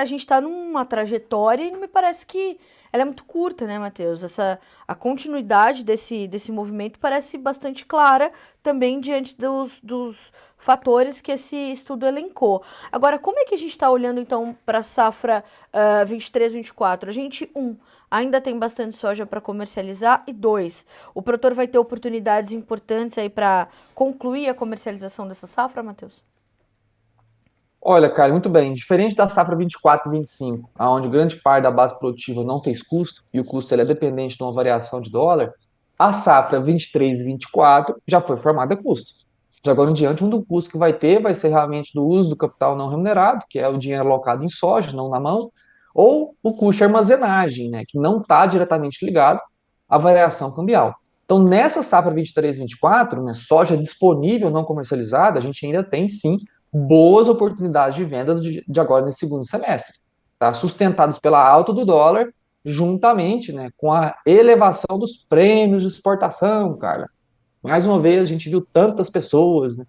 a gente está numa trajetória e me parece que ela é muito curta, né, Matheus? A continuidade desse movimento parece bastante clara também diante dos fatores que esse estudo elencou. Agora, como é que a gente está olhando, então, para a safra 23, 24? A gente, ainda tem bastante soja para comercializar, e dois, o produtor vai ter oportunidades importantes aí para concluir a comercialização dessa safra, Matheus? Olha, cara, muito bem. Diferente da safra 24 e 25, onde grande parte da base produtiva não fez custo, e o custo ele é dependente de uma variação de dólar, a safra 23 e 24 já foi formada a custo. De agora em diante, um do custo que vai ter vai ser realmente do uso do capital não remunerado, que é o dinheiro alocado em soja, não na mão, ou o custo de armazenagem, né, que não está diretamente ligado à variação cambial. Então, nessa safra 23 e 24, né, soja disponível não comercializada, a gente ainda tem sim boas oportunidades de venda de agora nesse segundo semestre, tá? Sustentados pela alta do dólar, juntamente, né, com a elevação dos prêmios de exportação, Carla. Mais uma vez, a gente viu tantas pessoas, né,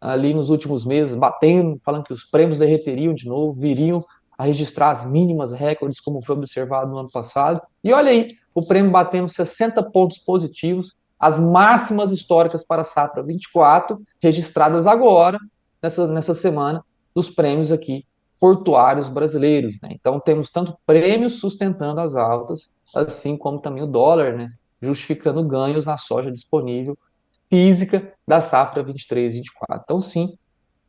ali nos últimos meses batendo, falando que os prêmios derreteriam de novo, viriam a registrar as mínimas recordes, como foi observado no ano passado. E olha aí, o prêmio batendo 60 pontos positivos, as máximas históricas para a safra 24, registradas agora, nessa semana, dos prêmios aqui portuários brasileiros. Né? Então, temos tanto prêmios sustentando as altas, assim como também o dólar, né? Justificando ganhos na soja disponível física da safra 23 e 24. Então, sim,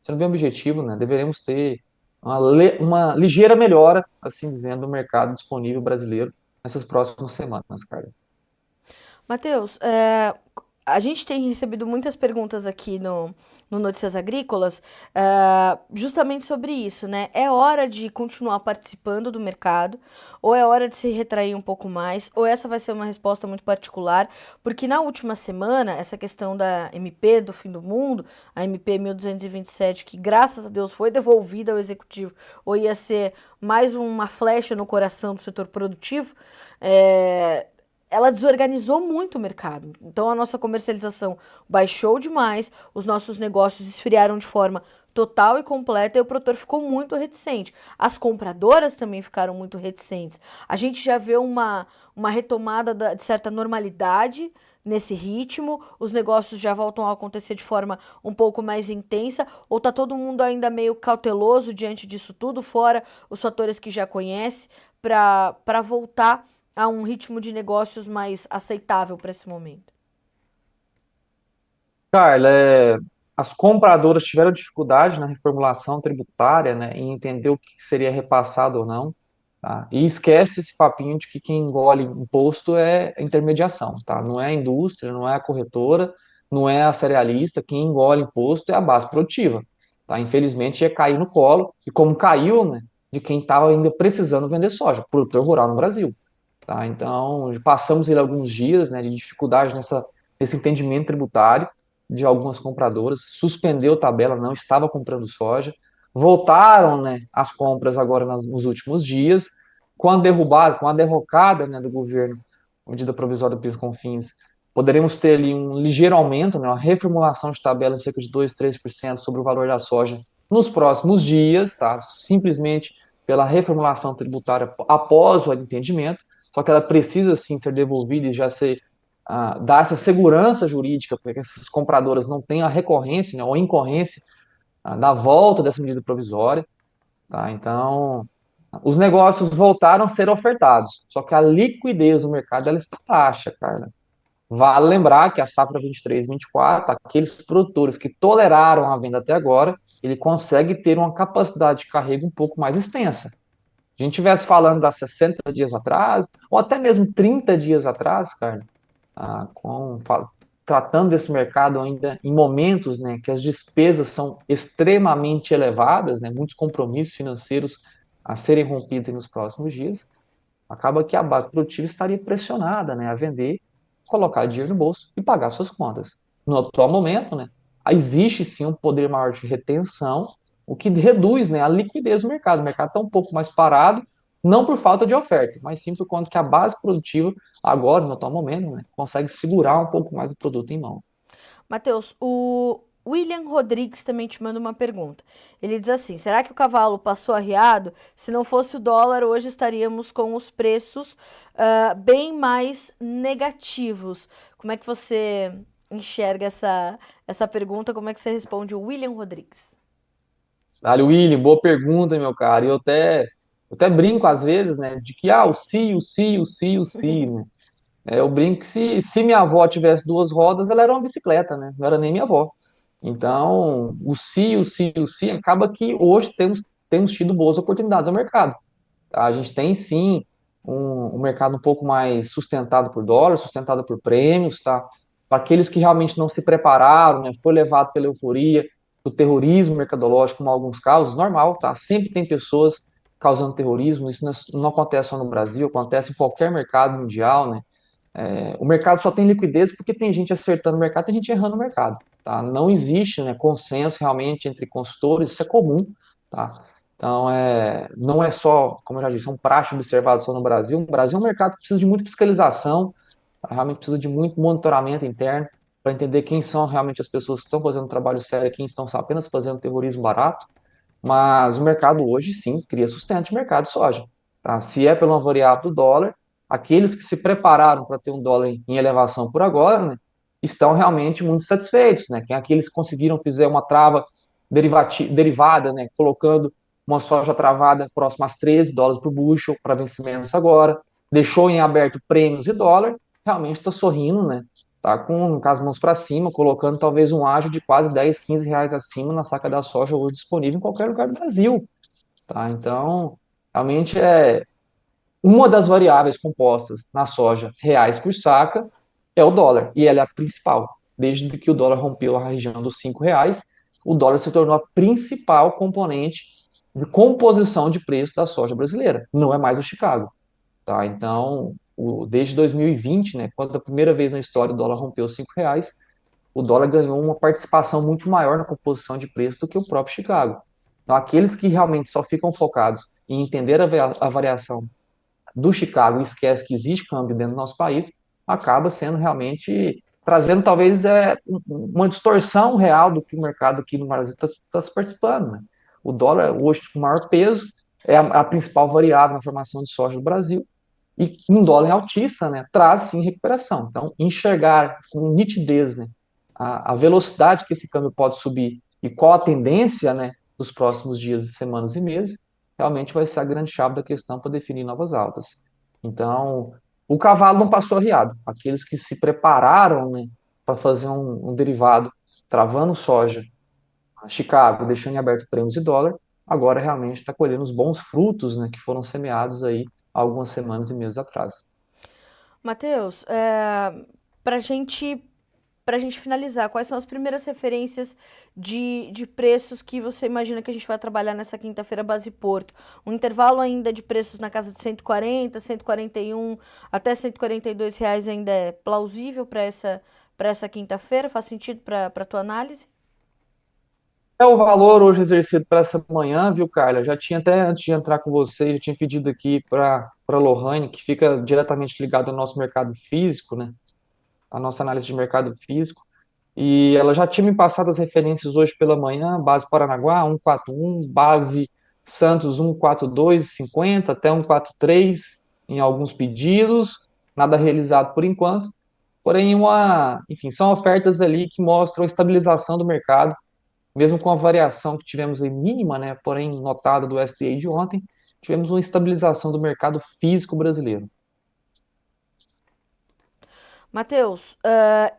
sendo bem objetivo, né, deveremos ter uma ligeira melhora, assim dizendo, no mercado disponível brasileiro nessas próximas semanas, cara. Matheus, a gente tem recebido muitas perguntas aqui no Notícias Agrícolas, justamente sobre isso, né? É hora de continuar participando do mercado, ou é hora de se retrair um pouco mais, ou essa vai ser uma resposta muito particular, porque na última semana, essa questão da MP do fim do mundo, a MP 1227, que graças a Deus foi devolvida ao executivo, ou ia ser mais uma flecha no coração do setor produtivo, é, ela desorganizou muito o mercado. Então a nossa comercialização baixou demais, os nossos negócios esfriaram de forma total e completa e o produtor ficou muito reticente. As compradoras também ficaram muito reticentes. A gente já vê uma retomada de certa normalidade nesse ritmo, os negócios já voltam a acontecer de forma um pouco mais intensa, ou tá todo mundo ainda meio cauteloso diante disso tudo, fora os fatores que já conhece, para voltar a um ritmo de negócios mais aceitável para esse momento? Carla, as compradoras tiveram dificuldade na reformulação tributária, né, em entender o que seria repassado ou não, tá? E esquece esse papinho de que quem engole imposto é a intermediação, tá? Não é a indústria, não é a corretora, não é a cerealista, quem engole imposto é a base produtiva, tá? Infelizmente ia cair no colo, e como caiu, né, de quem estava ainda precisando vender soja, produtor rural no Brasil, tá? Então, passamos aí alguns dias, né, de dificuldade nesse entendimento tributário de algumas compradoras, suspendeu tabela, não estava comprando soja, voltaram, né, as compras agora nos últimos dias, com a derrubada, com a derrocada, né, do governo, medida provisória do PIS/COFINS, poderemos ter ali um ligeiro aumento, né, uma reformulação de tabela em cerca de 2, 3% sobre o valor da soja nos próximos dias, tá? Simplesmente pela reformulação tributária após o entendimento, só que ela precisa sim ser devolvida e já ser dar essa segurança jurídica para que essas compradoras não tenham a recorrência, né, ou incorrência da volta dessa medida provisória, tá? Então, os negócios voltaram a ser ofertados, só que a liquidez do mercado ela está baixa, Carla. Vale lembrar que a safra 23, 24, aqueles produtores que toleraram a venda até agora, ele consegue ter uma capacidade de carrego um pouco mais extensa. A gente estivesse falando há 60 dias atrás, ou até mesmo 30 dias atrás, cara, ah, com, tratando desse mercado ainda em momentos, né, que as despesas são extremamente elevadas, né, muitos compromissos financeiros a serem rompidos nos próximos dias, acaba que a base produtiva estaria pressionada, né, a vender, colocar dinheiro no bolso e pagar suas contas. No atual momento, né, existe sim um poder maior de retenção, o que reduz, né, a liquidez do mercado. O mercado está um pouco mais parado, não por falta de oferta, mas sim por conta que a base produtiva, agora, no atual momento, né, consegue segurar um pouco mais o produto em mão. Matheus, William Rodrigues também te manda uma pergunta. Ele diz assim: será que o cavalo passou arriado? Se não fosse o dólar, hoje estaríamos com os preços bem mais negativos. Como é que você enxerga essa pergunta? Como é que você responde o William Rodrigues? Olha, William, boa pergunta, meu cara. Eu até brinco às vezes, né, de que, o si, o si, o si, o si, né? Eu brinco que se minha avó tivesse duas rodas, ela era uma bicicleta, né? Não era nem minha avó. Então, o si, o si, o si, acaba que hoje temos tido boas oportunidades no mercado. Tá? A gente tem sim um mercado um pouco mais sustentado por dólar, sustentado por prêmios, tá? Para aqueles que realmente não se prepararam, né? Foi levado pela euforia, do terrorismo mercadológico, como alguns casos, normal, tá? Sempre tem pessoas causando terrorismo, isso não acontece só no Brasil, acontece em qualquer mercado mundial, né? O mercado só tem liquidez porque tem gente acertando o mercado, tem gente errando o mercado, tá? Não existe, né, consenso realmente entre consultores, isso é comum, tá? Então, não é só, como eu já disse, um praxe observado só no Brasil. O Brasil é um mercado que precisa de muita fiscalização, tá? Realmente precisa de muito monitoramento interno para entender quem são realmente as pessoas que estão fazendo um trabalho sério e quem estão apenas fazendo terrorismo barato. Mas o mercado hoje, sim, cria sustento de mercado de soja. Tá? Se é pela variável do dólar, aqueles que se prepararam para ter um dólar em elevação por agora, né, estão realmente muito satisfeitos. Né? Aqueles que conseguiram fazer uma trava derivada, né, colocando uma soja travada próxima às US$ 13 por bushel para vencimentos agora, deixou em aberto prêmios e dólar, realmente está sorrindo, né? Tá com as mãos para cima, colocando talvez um ágio de quase 10, R$ 15 acima na saca da soja hoje disponível em qualquer lugar do Brasil, tá? Então, realmente uma das variáveis compostas na soja reais por saca é o dólar, e ela é a principal. Desde que o dólar rompeu a região dos R$ 5, o dólar se tornou a principal componente de composição de preço da soja brasileira, não é mais o Chicago. Tá? Então, desde 2020, né, quando a primeira vez na história o dólar rompeu os R$ 5, o dólar ganhou uma participação muito maior na composição de preço do que o próprio Chicago. Então, aqueles que realmente só ficam focados em entender a variação do Chicago e esquece que existe câmbio dentro do nosso país, acaba sendo realmente trazendo talvez uma distorção real do que o mercado aqui no Brasil está se participando. Né? O dólar, hoje, com maior peso, é a principal variável na formação de soja do Brasil, e um dólar altista, né, traz sim recuperação. Então, enxergar com nitidez, né, a velocidade que esse câmbio pode subir e qual a tendência, né, dos próximos dias, semanas e meses, realmente vai ser a grande chave da questão para definir novas altas. Então, o cavalo não passou arriado. Aqueles que se prepararam, né, para fazer um derivado travando soja, Chicago, deixando em aberto prêmios de dólar, agora realmente está colhendo os bons frutos, né, que foram semeados aí há algumas semanas e meses atrás. Matheus, para gente, para gente finalizar, quais são as primeiras referências de preços que você imagina que a gente vai trabalhar nessa quinta-feira base Porto? Um intervalo ainda de preços na casa de 140, 141 até R$ 142 ainda é plausível para essa quinta-feira? Faz sentido para a tua análise? É o valor hoje exercido para essa manhã, viu, Carla? Já tinha até antes de entrar com você, já tinha pedido aqui para a Lohane, que fica diretamente ligada ao nosso mercado físico, né? A nossa análise de mercado físico. E ela já tinha me passado as referências hoje pela manhã, base Paranaguá 141, base Santos 142,50 até 143 em alguns pedidos, nada realizado por enquanto. Porém, enfim, são ofertas ali que mostram a estabilização do mercado mesmo com a variação que tivemos aí mínima, né, porém notada do SDA de ontem, tivemos uma estabilização do mercado físico brasileiro. Matheus,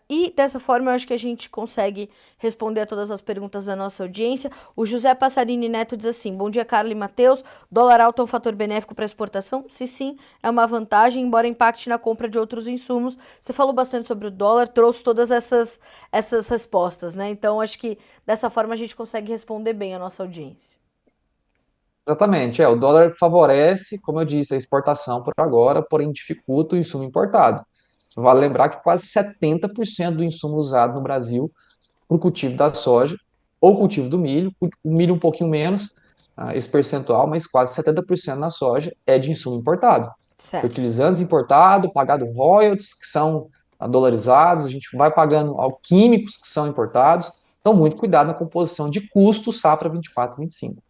e dessa forma eu acho que a gente consegue responder a todas as perguntas da nossa audiência. O José Passarini Neto diz assim: bom dia, Carla e Matheus. Dólar alto é um fator benéfico para a exportação? Se sim, é uma vantagem, embora impacte na compra de outros insumos. Você falou bastante sobre o dólar, trouxe todas essas respostas, né? Então acho que dessa forma a gente consegue responder bem a nossa audiência. Exatamente, o dólar favorece, como eu disse, a exportação por agora, porém dificulta o insumo importado. Vale lembrar que quase 70% do insumo usado no Brasil para o cultivo da soja ou cultivo do milho, o milho um pouquinho menos, esse percentual, mas quase 70% na soja é de insumo importado. Certo. Fertilizantes importados, pagado royalties, que são dolarizados, a gente vai pagando químicos que são importados. Então, muito cuidado na composição de custo safra 24, 25.